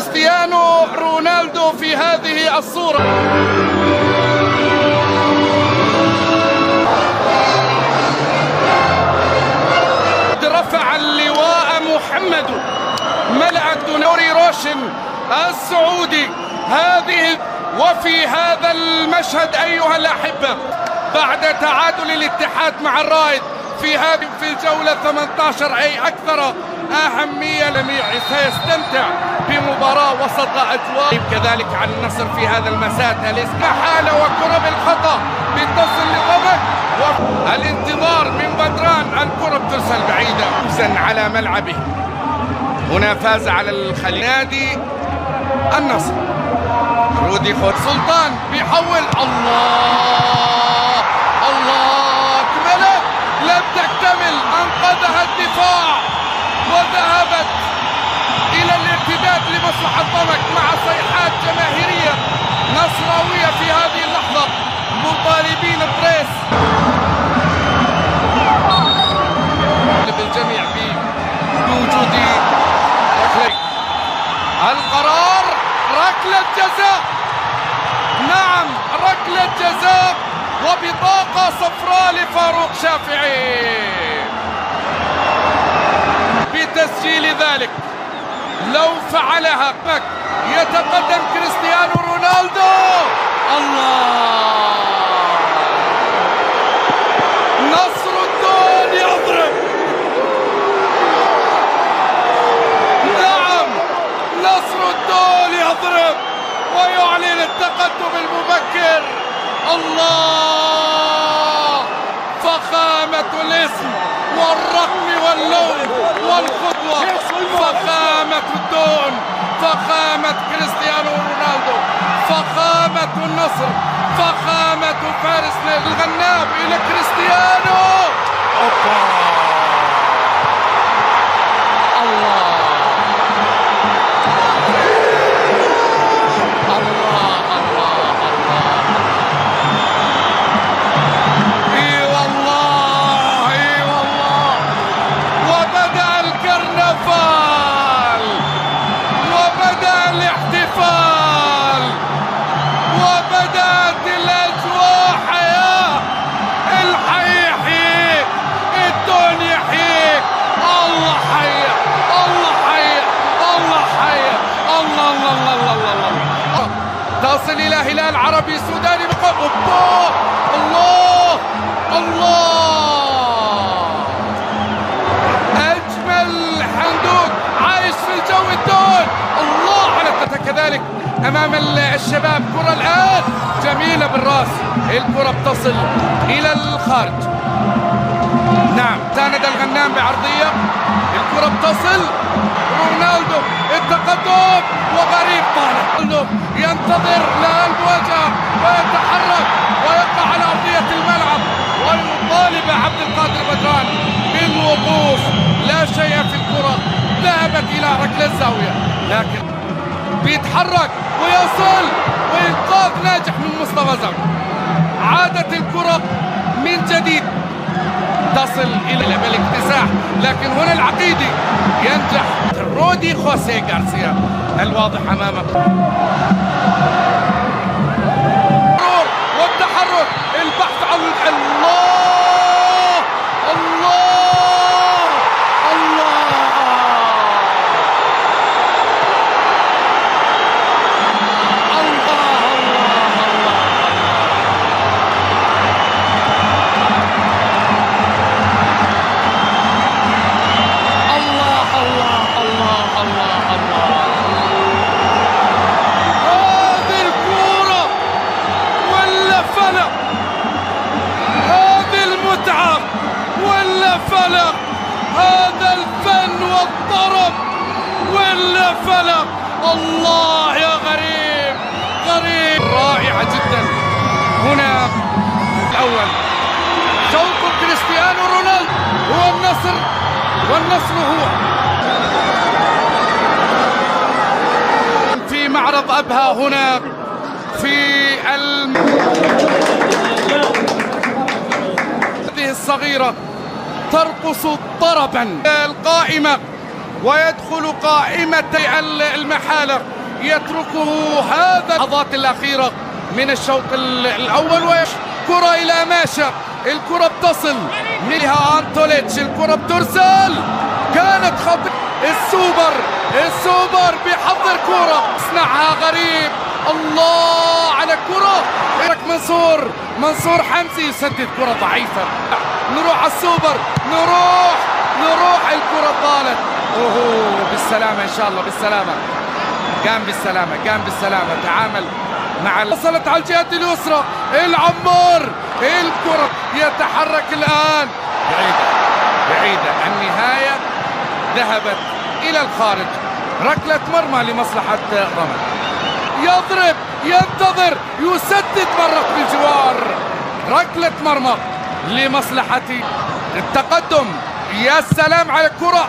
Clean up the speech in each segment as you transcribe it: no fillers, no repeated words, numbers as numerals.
كريستيانو رونالدو في هذه الصورة. رفع اللواء محمد، ملأ الدنوري روشن السعودي هذه. وفي هذا المشهد أيها الأحبة، بعد تعادل الاتحاد مع الرائد في الجولة 18، أي أكثر أهمية، جميع سيستمتع بمباراة وسط أجواء. كذلك على النصر في هذا المساء تاليسكا حالة وكرة بالخطأ بتصل لضمك، والانتظار من بدران، الكرة بترسل بعيدة. حسن على ملعبه هنا فاز على نادي النصر. رودي خود سلطان بيحول، الله الله، اكملت، لم تكتمل، انقذها الدفاع وذهبت الى الارتداد لمصلحة ضمك مع صيحات جماهيرية نصراوية في هذه اللحظة، مطالبين بريس بالجميع بوجود القرار. ركلة جزاء، نعم ركلة جزاء وبطاقة صفراء لفاروق شافعي بتسجيل ذلك. لو فعلها يتقدم كريستيانو رونالدو. الله، نصر الدون يضرب، نعم نصر الدون يضرب ويعلن التقدم المبكر. الله، فخامة الاسم والرقم واللون والخطوة، فخامة الدون، فخامة كريستيانو رونالدو، فخامة النصر، فخامة فارس الغنام إلى كريستيانو. تصل إلى هلال عربي سوداني. الله الله الله، أجمل حندوق عايش في الجو الدون. الله على كذلك أمام الشباب. كرة الآن جميلة بالراس، الكرة بتصل إلى الخارج. نعم ساند الغنام بعرضية، الكرة بتصل. رونالدو التقدم وغريب طالع، ينتظر لا المواجهة ويتحرك ويقع على أرضية الملعب ويطالب عبد القادر بدران بالوقوف. لا شيء في الكرة، ذهبت إلى ركلة الزاوية، لكن بيتحرك ويصل، وإنقاذ ناجح من مصطفى زاوية. عادت الكرة من جديد تصل إلى الاكتساح، لكن هنا العقيدي ينجح. رودي خوسيه غارسيا الواضح أمامك، والتحرك، البحث عن الله الله الله. فلق هذا الفن والطرب ولا فلق. الله يا غريب، غريب، رائعة جدا. هنا الأول شوط كريستيانو رونالدو، هو النصر والنصر هو في معرض أبها هنا في هذه الصغيرة ترقص طربا. القائمة ويدخل قائمة المحالة، يتركه هذا اللحظات الأخيرة من الشوط الأول. كرة إلى ماشا، الكرة بتصل منها أنتوليتش، الكرة بترسل، كانت خطيرة. السوبر بيحضر كرة، صنعها غريب، الله على كرة. منصور حمزي يسدد كرة ضعيفة. نروح على السوبر، نروح الكرة طالت. اوه بالسلامة ان شاء الله، بالسلامة. قام بالسلامة تعامل مع وصلت على الجهة اليسرى، العمار، الكرة يتحرك الآن بعيدة. النهاية ذهبت إلى الخارج. ركلة مرمى لمصلحة رمل. يضرب، ينتظر، يسدد مرة بالجوار. ركلة مرمى لمصلحة التقدم. يا سلام على الكرة،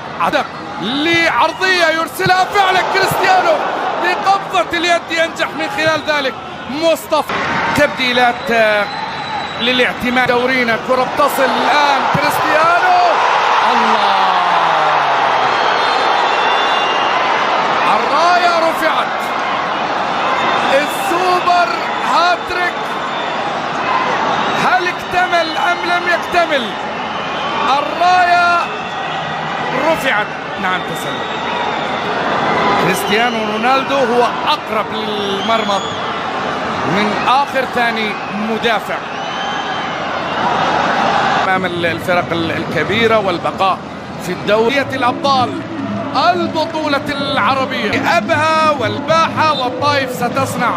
لعرضية يرسلها فعلا كريستيانو بقبضة اليد، ينجح من خلال ذلك مصطفى. تبديلات للاعتماد دورينا. كرة بتصل الآن كريستيانو، الله، الراية رفعت. السوبر هاتريك، هل اكتمل أم لم يكتمل؟ الراية رفعت. نعم تسلل. كريستيانو رونالدو هو أقرب للمرمى من آخر ثاني مدافع أمام الفرق الكبيرة والبقاء في الدورية الأبطال البطولة العربية. أبها والباحة والطائف ستصنع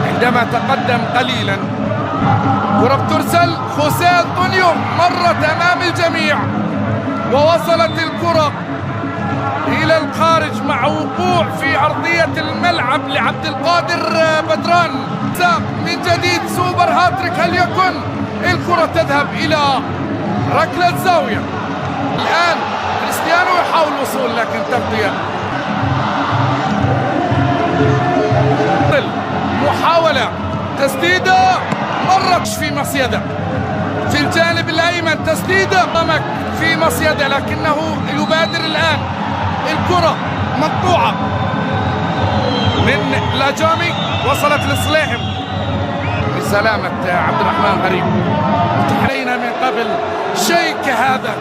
عندما تقدم قليلا. كرة بترسل، خوسيه أنطونيو مرت أمام الجميع ووصلت الكرة إلى الخارج مع وقوع في أرضية الملعب لعبد القادر بدران. من جديد سوبر هاتريك، هل يكن؟ الكرة تذهب إلى ركلة زاوية. الآن كريستيانو يحاول الوصول لكن تغطية. محاولة تسديدة مرت في مصيدة في الجانب الأيمن، تسديدة ضمك في مصيدة لكنه يبادر الآن. الكرة مقطوعة من لاجامي، وصلت لصليحم بسلامة عبد الرحمن غريب. علينا من قبل شيء كهذا.